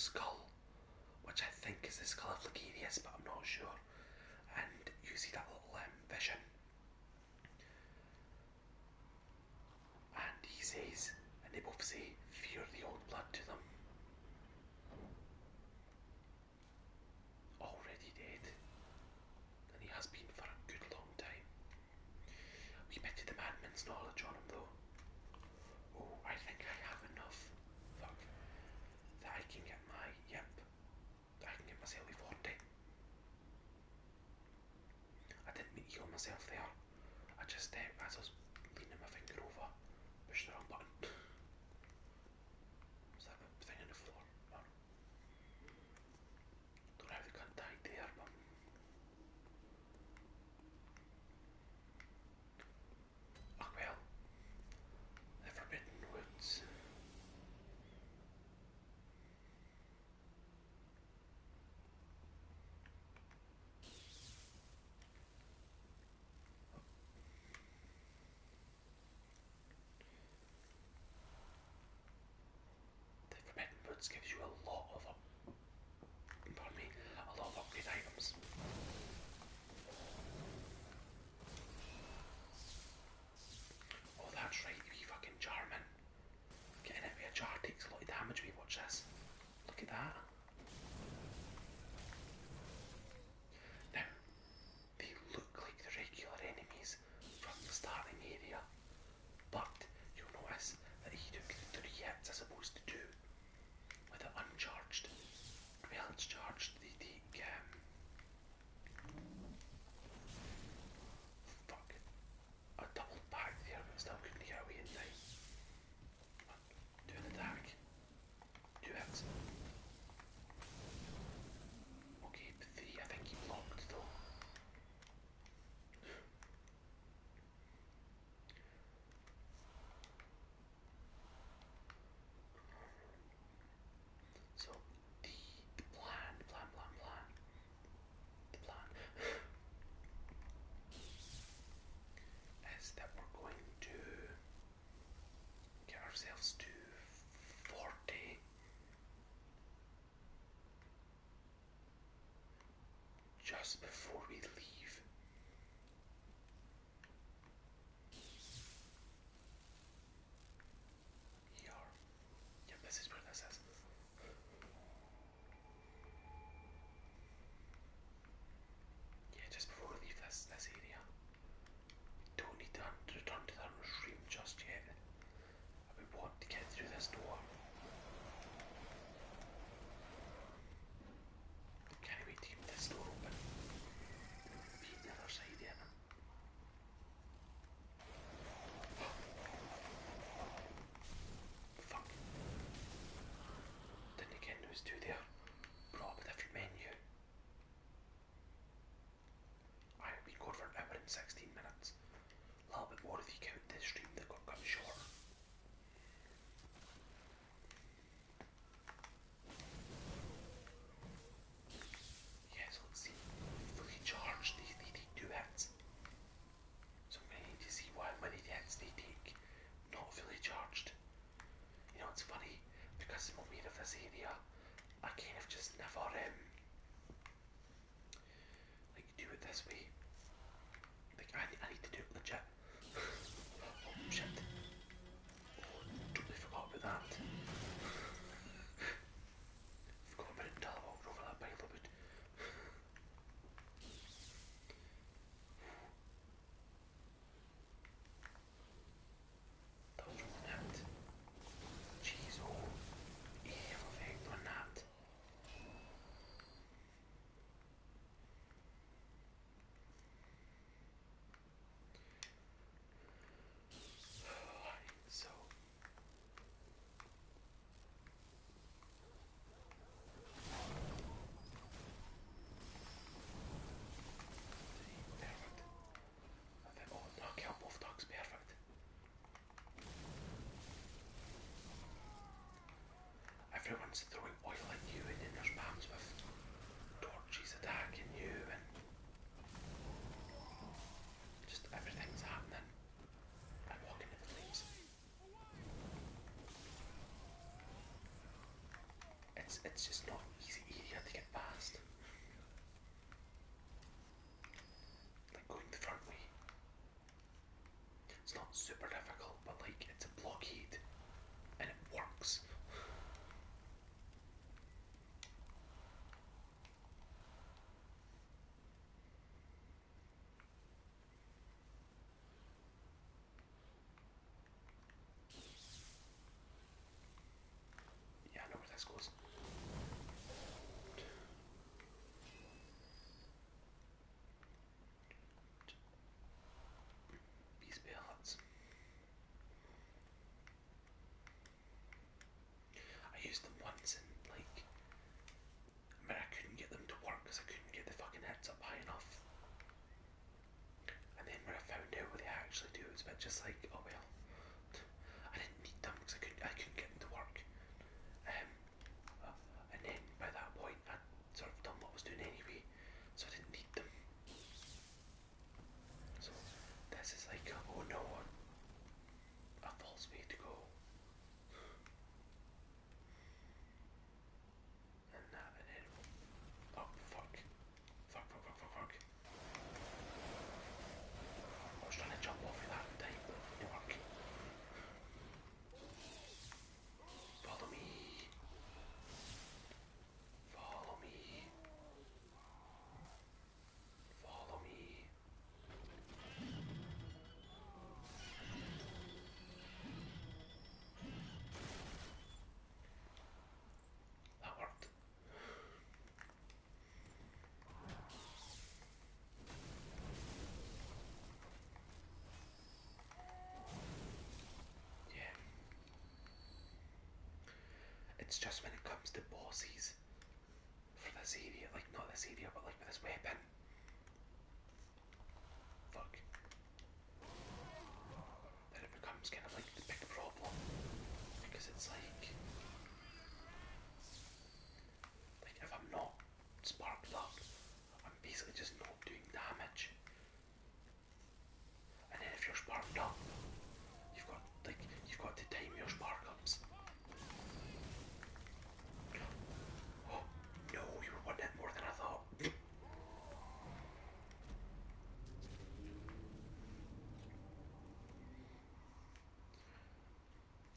skull, which I think is the skull of Ligarius, but I'm not sure. And you see that little vision. And he says, and they both say, fear the old blood to them. Already dead. And he has been for a good long time. We bit of the madman's knowledge on him though. Oh, I think I have enough. Fuck. That I can get my, yep. I can get myself a 40. I didn't mean to heal myself there. I just, as I was leaning my finger over, pushed the wrong button. Was that a thing on the floor? No. Don't know how the cunt died there, but... Oh well. The Forbidden Woods. The Forbidden Woods gives you a lot of a lot of upgrade items. Oh, that's right, you fucking Jarman. Getting it with a jar takes a lot of damage. We watch this. Look at that. Now, they look like the regular enemies from the starting area, but you'll notice that he took 3 hits as opposed to 2 with it uncharged. Well, it's charged, they take fuck, a double back there, but still couldn't get away in time. Do an attack. 2 hits. Okay, 3, I think he blocked though. So, the plan is that we're going to get ourselves to 40 just before we leave. Here. Yep, this is where this is. Yeah, just before we leave this area. Don't need to return to that stream just yet. We want to get through this door. Can't wait to get this door open. Be on the other side yet. Fuck. Didn't again there was 2 there. Brought up a different menu. I've been going for an hour and 16 minutes. A little bit more if you count this stream that got cut short. Yes, let's see. Fully charged, they take 2 hits. So I'm going to need to see how many hits they take not fully charged. You know, it's funny, because I'm aware of this area, I kind of just never, like, do it this way. Like, I need to do it legit. Oh, shit. Oh, totally forgot about that. Forgot about it until I walked over that pile of wood. That was one hit. Jeez, oh. Area of effect on that. So perfect. I think, oh no, kill both dogs, perfect. Everyone's throwing oil at you and then there's bombs with torches attacking you and just everything's happening. I walk into the flames. it's just not an easy area to get past. Like going the front way. It's not super difficult, but like it's a blockade and it works. Yeah, I know where this goes. These pellets. I used them once and like, I couldn't get them to work because I couldn't get the fucking hits up high enough. And then when I found out what they actually do, it was a bit just like, oh well, I didn't need them because I couldn't get them to work. And then by that point, I'd sort of done what I was doing anyway, so I didn't need them. So this is like, oh no, a false way to go. And then, oh fuck, fuck, fuck, fuck, fuck, fuck. I was trying to jump off of that time, but it didn't work. Follow me. Follow me. Follow me. That worked. Yeah. It's just when it comes to bosses for this area, like not this area, but like with this weapon. Fuck. Then it becomes kind of like the big problem. Because it's like if I'm not sparked up, I'm basically just not doing damage. And then if you're sparked up, you've got to time your spark ups. Oh no, you were one hit more than I thought.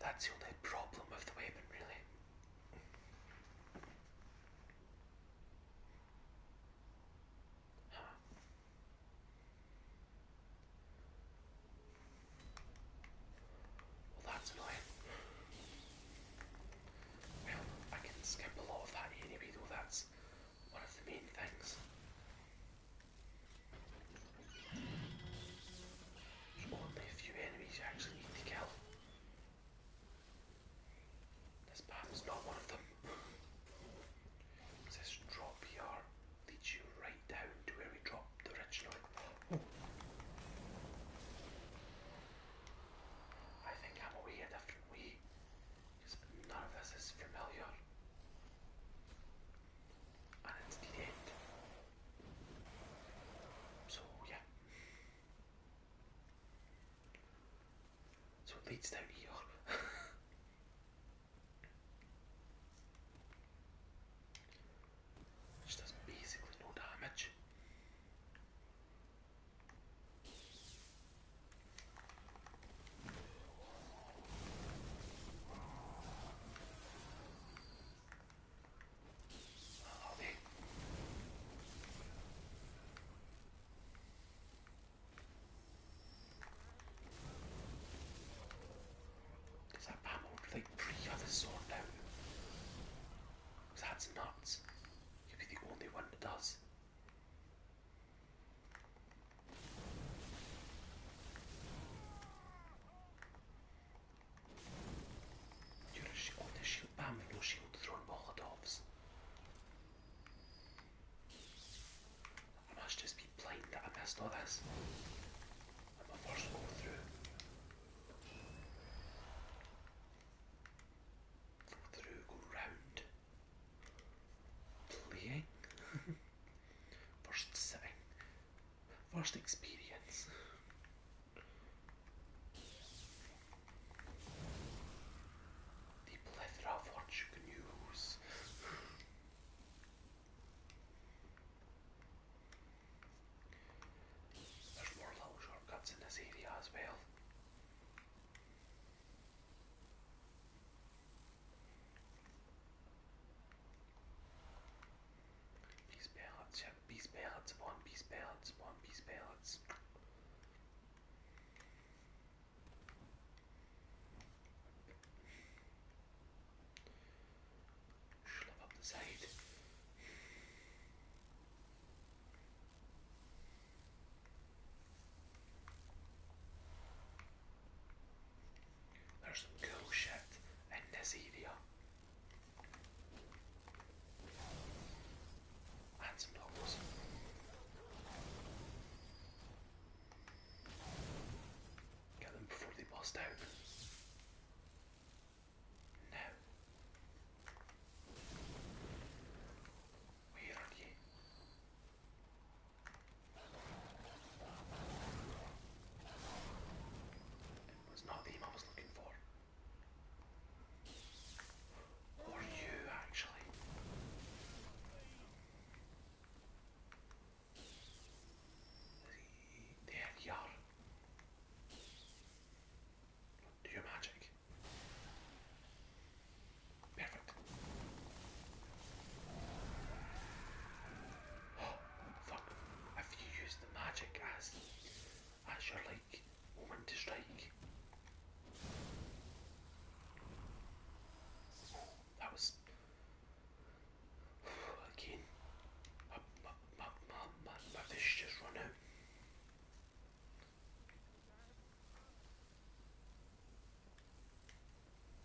That's the only problem with the weapon, really. Huh. Well, that's annoying. Well, I can skip a lot of that anyway, though. That's one of the main things. There's only a few enemies you actually need to kill. This path's not one of them. This drop here leads you right down to where we dropped originally. I think I'm away a different way, because none of this is familiar. And it's the end. So, yeah. So it leads down here. Which does basically no damage. Okay. Does that ammo like pre-other sword now? Because that's nuts. You'll be the only one that does. You're on the shield bam with no shield throwing molotovs. I must just be blind that I missed all this. And my first go through. Go through, go round. Playing. First sitting. First experience. The plethora of words you can use. there's some cool shit in this area. And some dogs. Get them before they bust out. Now, where are you? It was not the aim I was looking for. Or you, actually. There you are. Do your magic. Perfect. Oh, fuck. If you use the magic as your, like, moment to strike. That was... Again. My fish just run out.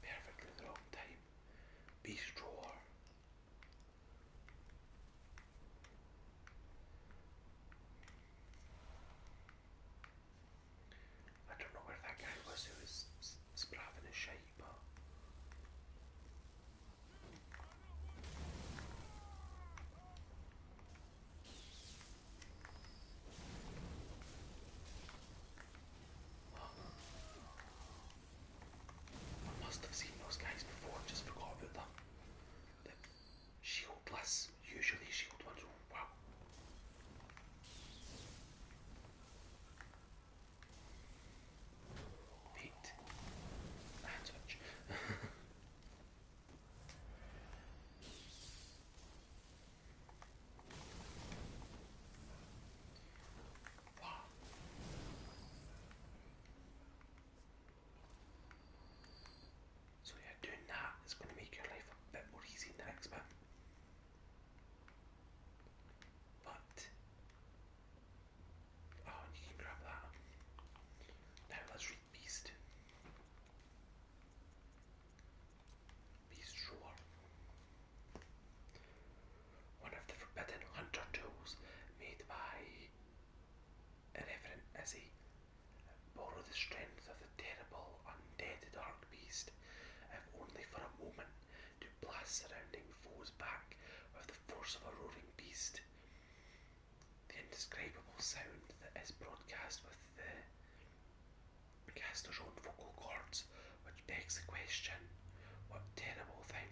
Perfectly the wrong time. Beast roar. I don't know where that guy was who was sprabbing his shite, but... I must have seen those guys before, just forgot about them. The shieldless, usually shield ones. Wow. Wait. Hand switch. Wow. So yeah, doing that is going to make your life a bit more easy in the next bit. But... oh, and you can grab that. Now let's read Beast. Beast Roar. One of the forbidden hunter tools made by Irreverent Izzy. Borrow the strength of the terrible undead dark beast, if only for a moment, to blast surrounding foes back with the force of a roaring beast. The indescribable sound that is broadcast with the caster's own vocal cords, which begs the question, what terrible thing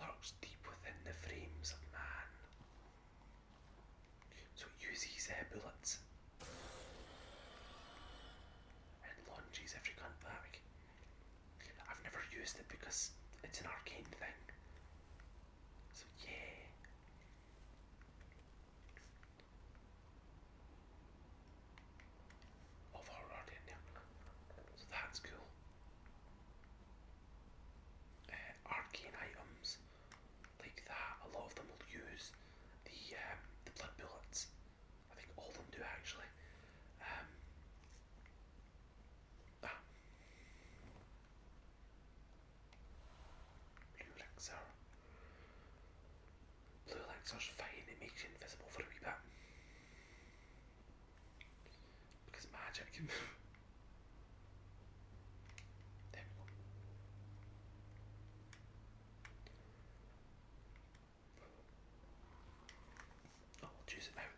lurks deep within the frames of man? So it uses bullets and launches every cunt back. I've never used it because it's an arcane thing. So yeah. Of horror in there. So that's cool. Arcane items like that, a lot of them will use the blood bullets. I think all of them do actually. Um, ah, blue elixir. Blue elixir's fine, it makes you invisible for a wee bit. Because magic. There we go. Oh, we'll choose it now.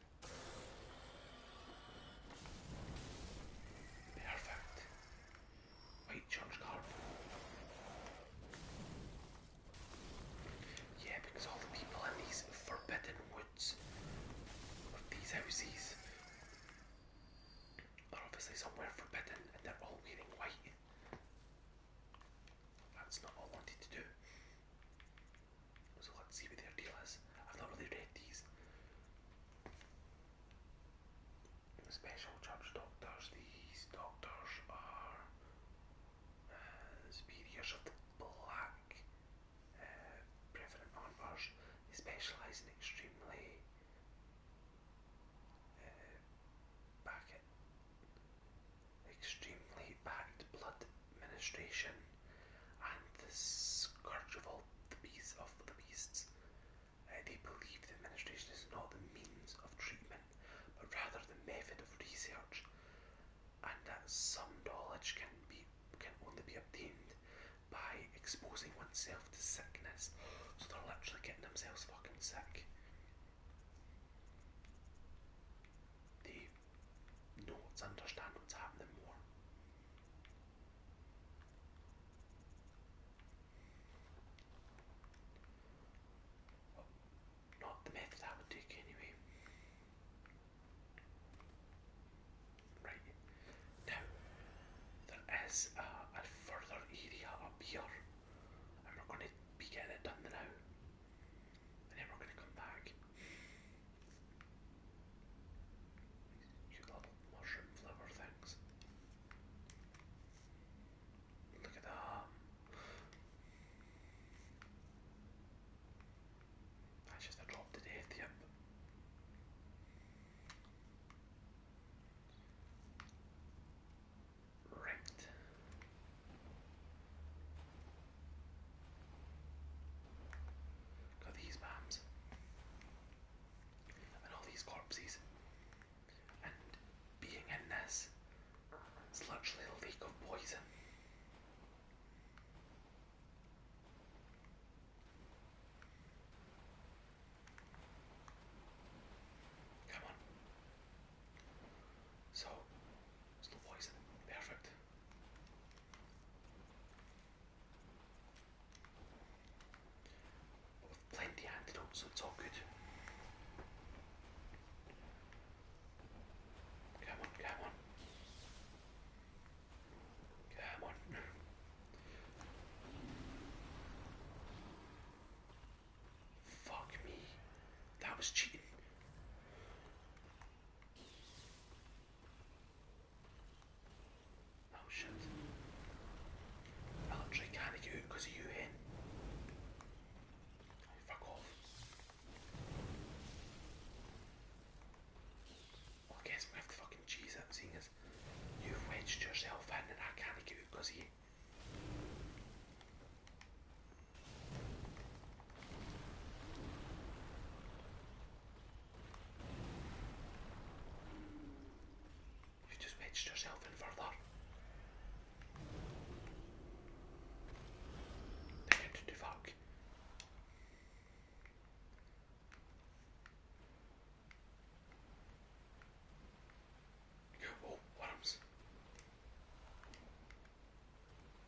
Perfect. White church card. Yeah, because all the people in these forbidden woods of these houses are obviously somewhere some knowledge can only be obtained by exposing oneself to sickness. So they're literally getting themselves fucking sick. They know what's understand what's happening more. Well, not the method I would take anyway. Right. Now, there is a further area up here, and we're going to be getting it done now. And then we're going to come back. Cute little mushroom flower things. Look at that. That's just a drop to death, yep. Right. Got these bams. And all these corpses. And being in this, it's literally a lake of poison. Come on. So, slow poison. Perfect. But with plenty of antidotes, so it's all good. Come on, come on. Come on. Fuck me. That was cheating. Oh shit. I literally can't get out because of you, hen. Oh, fuck off. Well, I guess we have to fucking cheese it, seeing as you've wedged yourself in and I can't get out because of you. You've just wedged yourself in further. They can do fuck. Oh, worms.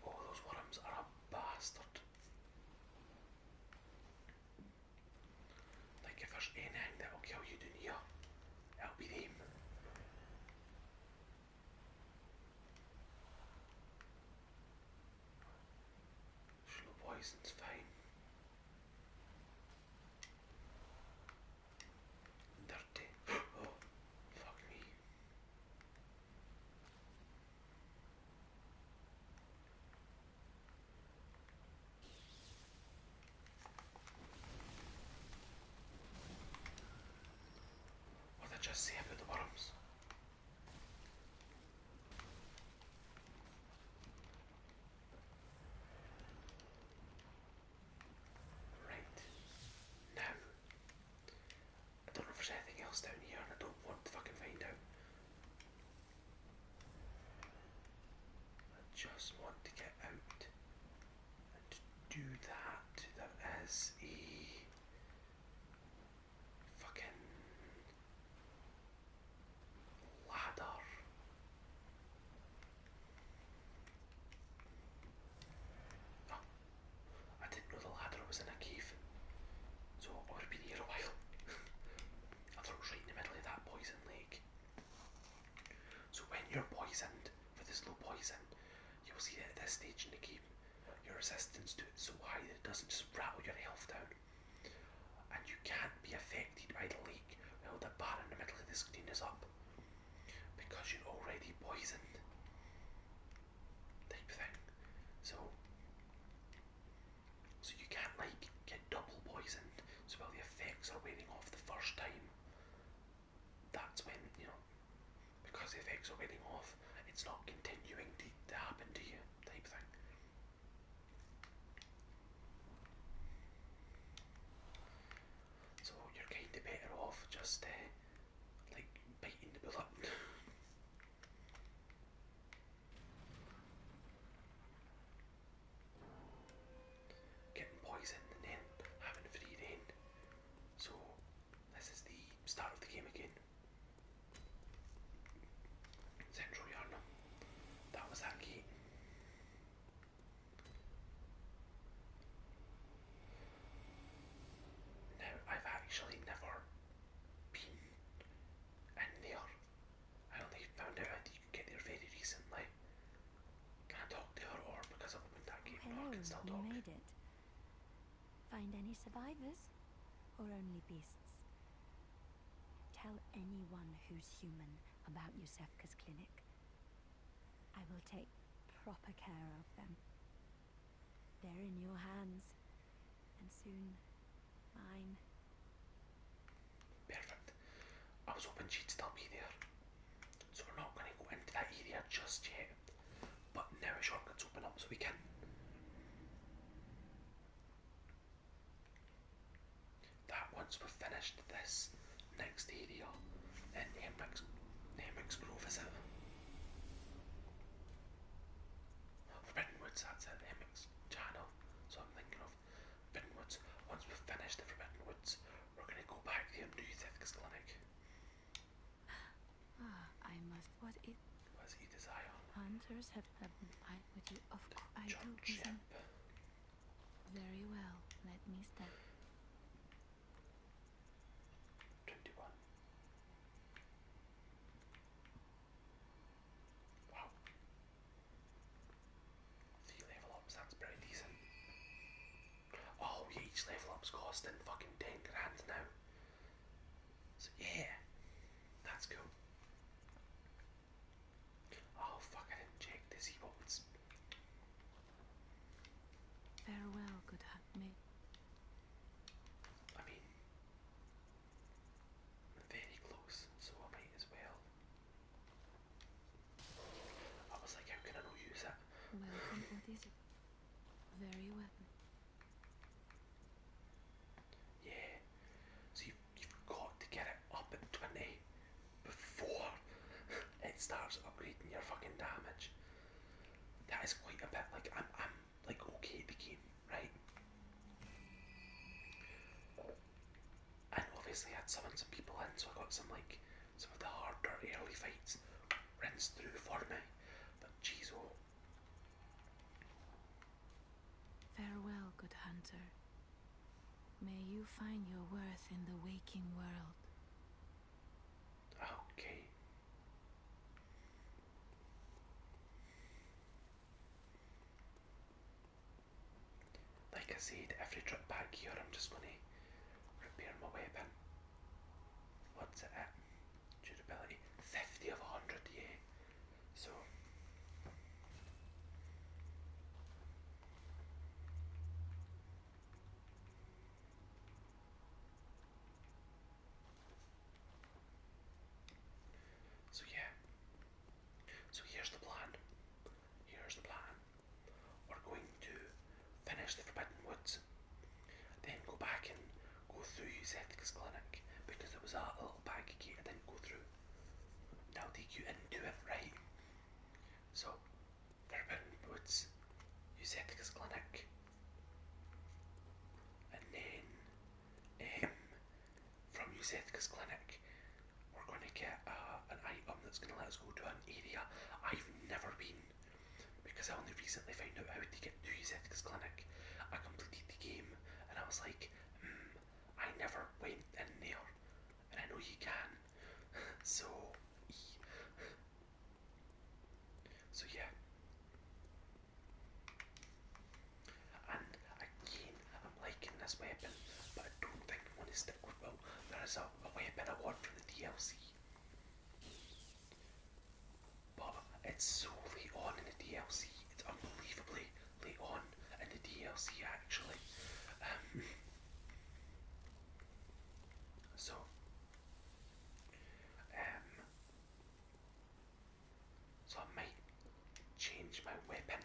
Oh, those worms are a bastard. Like, if there's anything that'll kill you down here, it'll be them. Slow poison's fine. Dirty. Oh, fuck me. What did I just say about the worms? Right. Now, I don't know if there's anything else down here and I don't want to fucking find out. I just want to get out. And to do that, there is a fucking ladder. Oh, I didn't know the ladder was in a cave. So I would have been here a while. I thought it was right in the middle of that poison lake. So when you're poisoned for the slow poison, you'll see that at this stage in the game, your resistance to it is so high that it doesn't just rattle your health down. And you can't be affected by the lake while the bar in the middle of the screen is up. Because you're already poisoned. Type thing. So you can't like get double poisoned. So while the effects are wearing off the first time, that's when, you know, because the effects are wearing off, it's not continuing to happen to you, type thing. So you're kind of better off just like biting the bullet. can still we talk. made it. Find any survivors? Or only beasts? Tell anyone who's human about Yusefka's clinic. I will take proper care of them. They're in your hands, and soon mine. Perfect. I was hoping she'd still be there. So we're not going to go into that area just yet. But now a shortcut's open up so we can. That once we've finished this next area in Hemwick's Grove, is it? Forbidden Woods, that's it, Hemwick's channel. So I'm thinking of Forbidden Woods. Once we've finished the Forbidden Woods, we're going to go back there and do Thithka's clinic. I must. What is desire? Hunters have I with you, of course. I do. Very well. Let me step. 21. Wow. 3 level ups, that's pretty decent. Oh, yeah, each level up's costing fucking 10 grand now. So yeah, that's cool. Oh fuck, I didn't check to see what was. Farewell, good me. I mean, I'm very close, so I might as well. I was like, how can I not use it? Welcome, what is it? Very well. Yeah, so you've got to get it up at 20 before it starts upgrading your fucking damage. That is quite a bit. Like I'm like okay at the game, right? And obviously I had summoned some people in, so I got some of the harder early fights rinsed through for me. But jeez, oh. Farewell, good hunter. May you find your worth in the waking world. Okay. Like I said, every trip back here I'm just going to repair my weapon. What's it at? Durability 50 of 100, yeah. So yeah. So here's the plan. Here's the plan. We're going to finish the Forbidden Woods, then go back and go through Zethka's clinic because there was a little back gate I didn't go through. That'll take you into it, right? So, Forbidden Woods, Zethka's clinic, and then from Zethka's clinic, we're going to get an item that's going to let us go to an area I've never been because I only recently found out how to get to Zethka's clinic. I completed the game and I was like, I never went in there, and I know you can. So, so yeah. And again, I'm liking this weapon, but I don't think I want to stick with. Well, there is a weapon I want from the DLC, but it's so late on in the DLC. It's unbelievably late on in the DLC, actually. So, um, so I might change my weapon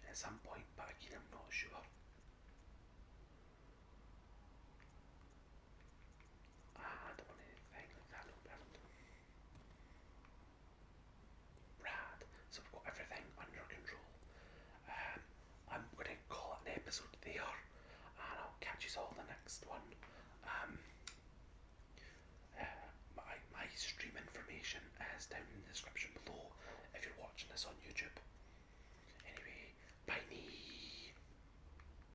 at some point, but again, I'm not sure. I don't want anything like that. No, perfect. Rad. So we've got everything under control. I'm going to call it an episode there, and I'll catch you all in the next one. My stream information is down in the description below if you're watching this on YouTube.